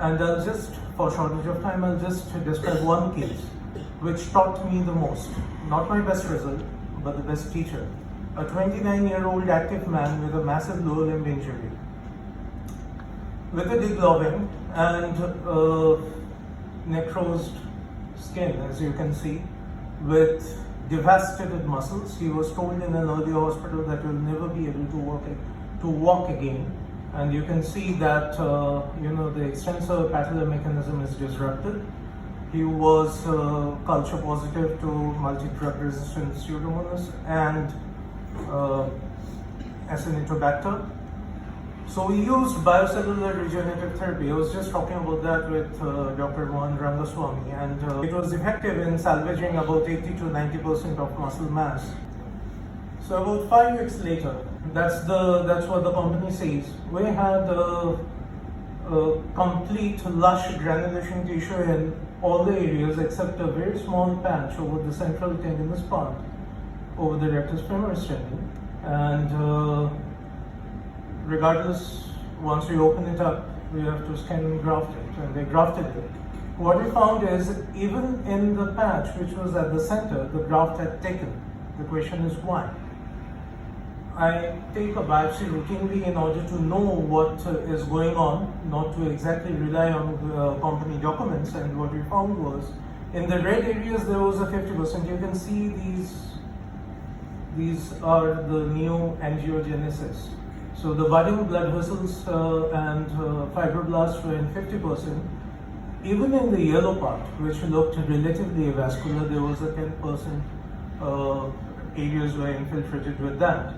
And I'll just, for shortage of time, I'll just describe one case which taught me the most. Not my best result, but the best teacher. A 29-year-old active man with a massive lower limb injury, with a degloving and necrosed skin, as you can see, with devastated muscles. He was told in an early hospital that you'll never be able to walk again. And you can see that the extensor patellar mechanism is disrupted. He was culture positive to multi-drug resistant Pseudomonas and Acinetobacter. So we used biocellular regenerative therapy. I was just talking about that with Dr. Mohan Rangaswamy, and it was effective in salvaging about 80 to 90% of muscle mass. So about 5 weeks later, that's what the company says, we had a complete lush granulation tissue in all the areas except a very small patch over the central tendinous part, over the rectus femoris tendon. And regardless, once we open it up, we have to scan and graft it, and they grafted it. What we found is, even in the patch which was at the center, the graft had taken. The question is why? I take a biopsy routinely in order to know what is going on, not to exactly rely on company documents. And what we found was, in the red areas there was a 50%. You can see these are the new angiogenesis. So the budding blood vessels and fibroblasts were in 50%. Even in the yellow part, which looked relatively avascular, there was a 10% areas were infiltrated with that.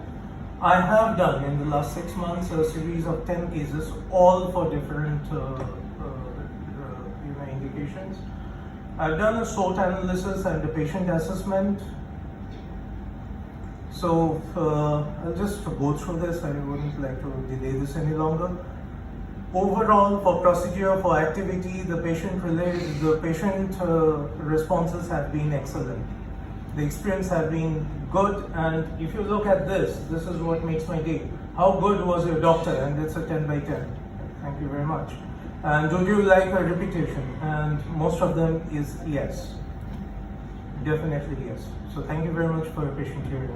I have done in the last 6 months a series of 10 cases, all for different indications. I've done a SWOT analysis and a patient assessment. So I'll just go through this. I wouldn't like to delay this any longer. Overall, for procedure, for activity, the patient responses have been excellent. The experience has been good, and if you look at this is what makes my day. How good was your doctor? And it's a 10 by 10. Thank you very much. And would you like a repetition? And most of them is yes. Definitely yes. So thank you very much for your patient hearing.